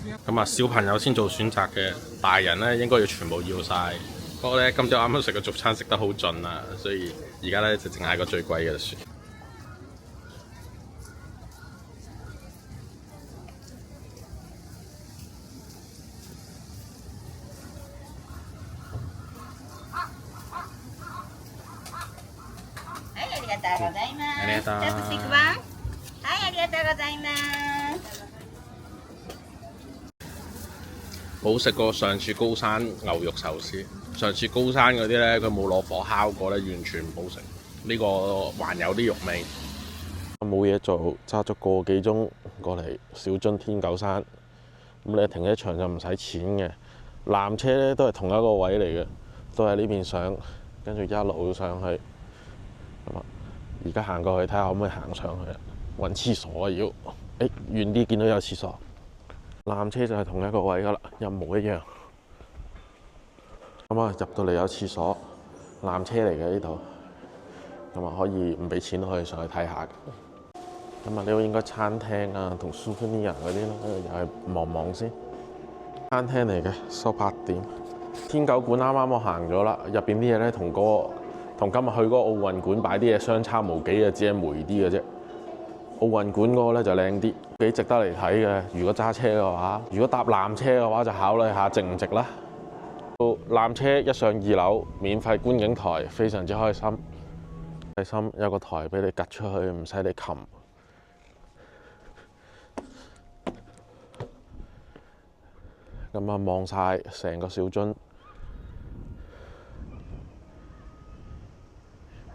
咁啊，小朋友先做選擇嘅，大人咧應該要全部要晒。不過咧，今朝啱啱食個早餐食得好盡啊，所以而家咧就淨係個最貴嘅算。はい、ありがとうございます。ありがとうじゃあ、食ワン。はい、ありがとうございます。好食過上次高山牛肉壽司。上次高山嗰啲咧，佢冇攞火烤過咧，完全唔好食。呢個還有啲肉味。冇嘢做，揸咗個幾鐘過嚟小樽天九山。咁你停車場就唔使錢嘅。纜車咧都係同一個位嚟嘅，都係呢邊上，跟住一路上去。咁啊，而家行過去睇下可唔可以行上去，揾廁所啊要。遠啲見到有廁所。纜車就係同一個位噶啦，一模一樣。咁啊，入到嚟有廁所，纜車嚟嘅呢度。咁啊，可以唔俾錢可以上去睇下嘅。咁啊，呢度應該餐廳啊同 souvenir 嗰啲咯，又係望望先。餐廳嚟嘅，收8點。天九館啱啱我行咗啦，入邊啲嘢咧同今日去嗰個奧運館擺啲嘢相差無幾嘅，只係霉啲嘅啫。奧運館嗰個咧就靚啲，幾值得嚟睇嘅。如果揸車嘅話，如果搭纜車嘅話就考慮下值唔值啦。纜車一上2樓，免費觀景台，非常之開心。開心有個台俾你趌出去，唔使你擒。咁啊，望晒成個小樽。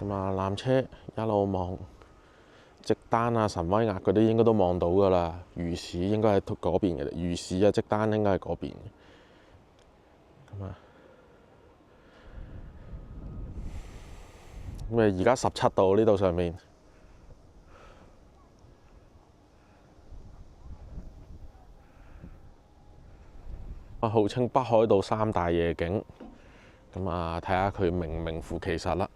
咁啊，纜車一路望。積丹啊、神威壓嗰啲應該都望到㗎啦，魚市應該喺嗰邊嘅，魚市啊、積丹應該係嗰邊。咁啊，咁而家17度呢度上面。啊，號稱北海道3大夜景，咁啊睇下佢名唔名副其實啦。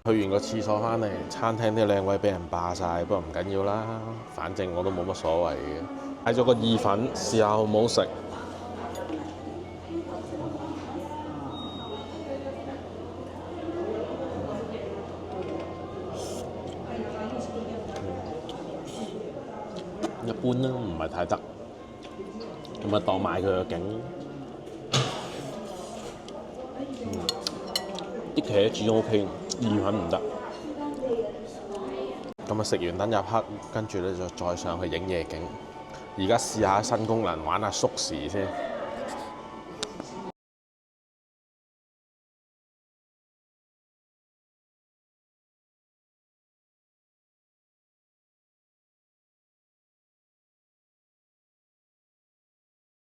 去完個廁所翻嚟，餐廳啲靚位俾人霸晒，不過唔緊要啦，反正我都冇乜所謂嘅。買咗個意粉，試下好唔好食。一般啦，唔係太得。咁啊，當買佢個景。啲茄子 OK， 意粉唔得。咁啊，食完等入黑，跟住咧就再上去影夜景。而家試下新功能，玩下縮時先。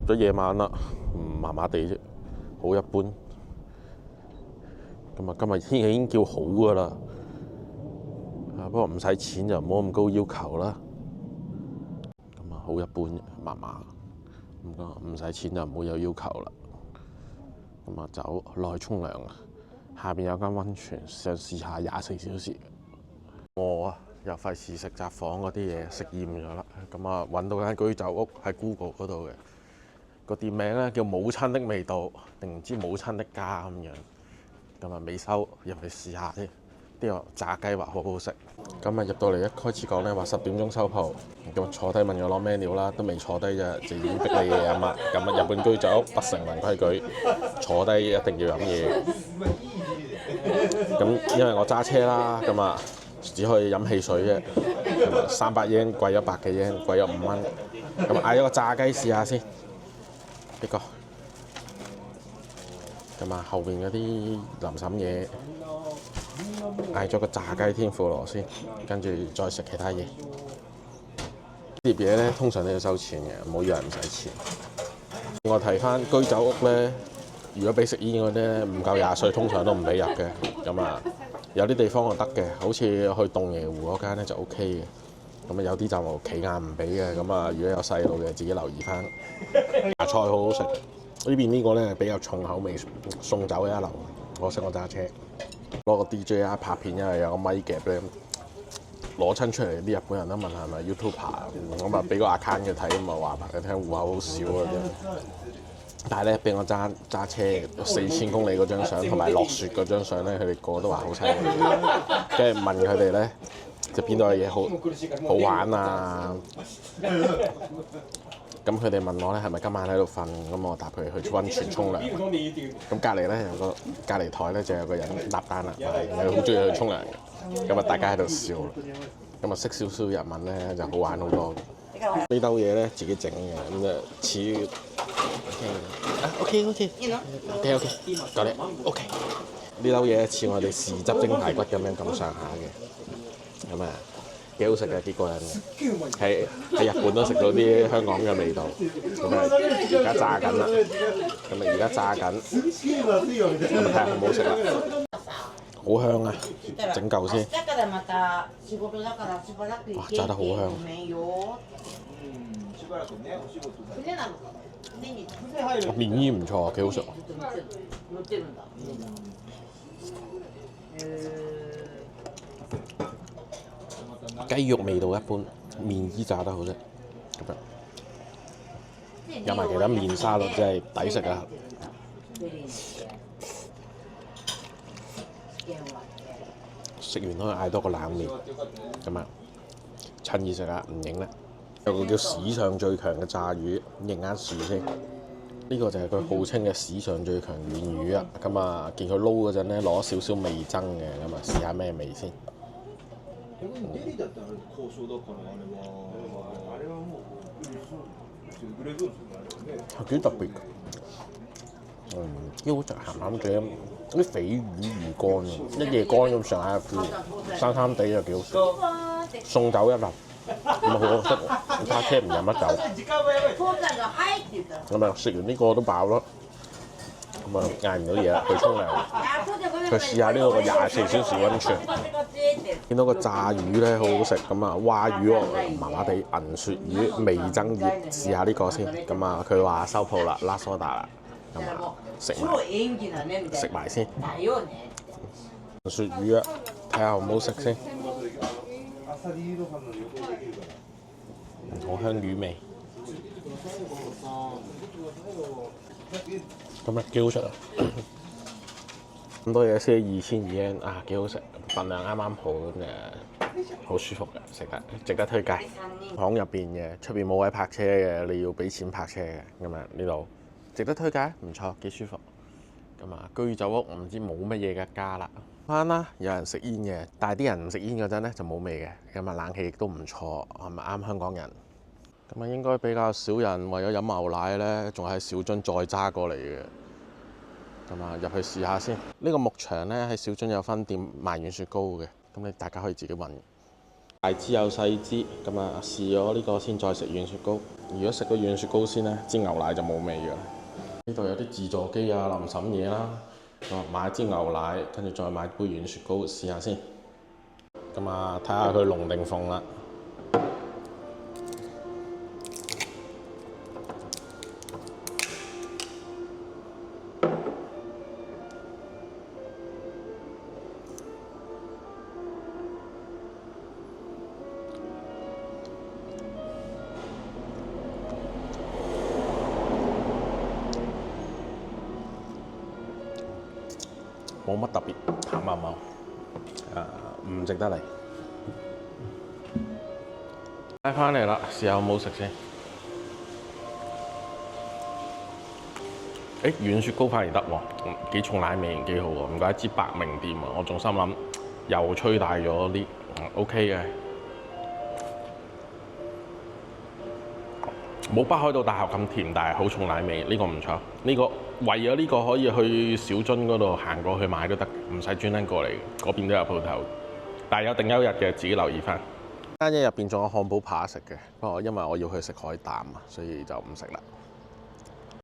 咗夜晚啦，麻麻地啫，好一般。咁啊，今日天氣已經叫好㗎啦。不過唔使錢就唔好咁高要求啦。咁啊，好一般，麻麻。唔使錢就唔好有要求啦。咁啊，走落去沖涼啊！下邊有間溫泉，想試下24小時。我啊，又費事食雜房嗰啲嘢，食厭咗啦。咁啊，揾到間居酒屋喺 Google 嗰度嘅，個店名咧叫母親的味道，定唔知母親的家咁樣。咁啊，未收入去試下先。呢個炸雞話好好食。咁啊，入到嚟一開始講咧話10點鐘收鋪，咁坐低問我攞咩料啦，都未坐低啫，就已經逼你嘢飲啦。咁啊，日本居酒屋不成文規矩，坐低一定要飲嘢。咁因為我揸車啦，咁啊只可以飲汽水啫。咁啊，300 yen貴咗100幾 yen，貴咗5蚊。咁嗌咗個炸雞試下先，呢個。咁啊，後邊嗰啲淋沈嘢。嗌咗個炸雞天婦羅先，跟住再食其他嘢。碟嘢咧通常都要收錢嘅，唔好以為唔使錢。我睇翻居酒屋咧，如果俾食煙嗰啲咧唔夠20歲，通常都唔俾入嘅。咁啊，有啲地方就得嘅，好似去洞爺湖嗰間咧就 OK 嘅。咁啊，有啲就企硬唔俾嘅。咁啊，如果有細路嘅，自己留意翻。芽菜好好食，呢邊呢個咧比較重口味，送酒嘅一流。可惜我揸車。攞個 DJI 拍片，因為有個咪夾咧，攞親出嚟，啲日本人都問係咪 YouTuber， 咁啊俾個 account 佢睇，咁啊話俾佢聽戶口好少啊啫。但係咧，俾我揸車4000公里嗰張相，同埋落雪嗰張相咧，佢哋個個都話好犀利。跟住問佢哋咧，就邊度有嘢好玩啊？咁佢哋問我咧係咪今晚喺度瞓？咁我答佢去溫泉沖涼。咁隔離咧有個隔離台咧就有個人搭單啦，佢好中意去沖涼嘅。咁啊大家喺度笑啦。咁啊識少少日文咧就好玩好多。呢兜嘢咧自己整嘅，咁就似。OK， 夠啦 ，OK。呢兜嘢似我哋豉汁蒸排骨咁樣咁上下嘅，咁啊幾好食嘅，幾過癮嘅。喺日本都食到啲香港嘅味道。咁啊而家炸緊啦，咁啊睇下好唔好食啦。好香啊！整嚿先。哇，炸得好香。麵衣唔錯，幾好食。雞肉味道一般，麵衣炸得好食。咁樣有埋其他麵沙律，真係抵食啊！食完可以嗌多個冷麵，咁啊趁熱食啊，唔影啦。有個叫史上最強嘅炸魚，認啱樹先。呢個就係佢號稱嘅史上最強軟魚啊！咁啊，見佢撈嗰陣咧，攞少少味噌嘅，咁啊試下咩味先。幾特別，幾好食，鹹鹹地，啲鯡魚魚乾啊，一夜乾咁上下 feel，生生地又幾好食。送酒一粒。咁啊好可惜，揸車唔飲得酒。咁啊食完呢個都飽咯，咁啊嗌唔到嘢啦，去沖涼。去試下呢個24小時溫泉。見到個炸魚咧好好食，咁啊蛙魚喎麻麻地，銀鱈魚味噌葉，試下呢個先。咁啊佢話收鋪啦，拉蘇打啦，咁啊食埋先。銀鱈魚啊，睇下好唔好食先。好香魚味，咁啊幾好食啊！咁多嘢先2200啊，幾好食，份量啱啱好咁誒，好舒服嘅，食得值得推介。巷入邊嘅，出邊冇位泊車嘅，你要俾錢泊車嘅，咁啊呢度值得推介，唔錯，幾舒服。咁啊居酒屋唔知冇乜嘢嘅加啦。翻啦，有人食煙嘅，但係啲人唔食煙嗰陣咧就冇味嘅，咁啊冷氣亦都唔錯，係咪啱香港人？咁啊應該比較少人為咗飲牛奶咧，仲喺小樽再揸過嚟嘅。咁啊入去試下先。呢個牧場咧喺小樽有分店賣軟雪糕嘅，咁你大家可以自己揾。大支有細支，咁啊試咗呢個先再食軟雪糕。如果食咗軟雪糕先咧，支牛奶就冇味嘅。呢度有啲自助機啊、淋嬸嘢啦。買支牛奶，跟住再買杯軟雪糕試下先。咁啊，睇下佢龍定鳳啦。冇乜特別，淡茂茂，唔值得嚟。帶翻嚟啦，試下好唔好食先。軟雪糕反而得喎，幾重奶味，幾好喎。唔怪得之百名店啊，我仲心諗又吹大咗啲，OK 嘅。冇北海道大學咁甜，但係好重奶味，呢個唔錯。呢個為咗呢個可以去小樽嗰度行過去買都得，唔使專登過嚟，嗰邊都有鋪頭。但係有定休日嘅，自己留意翻。間嘢入邊仲有漢堡扒食嘅，不過因為我要去食海膽啊，所以就唔食啦。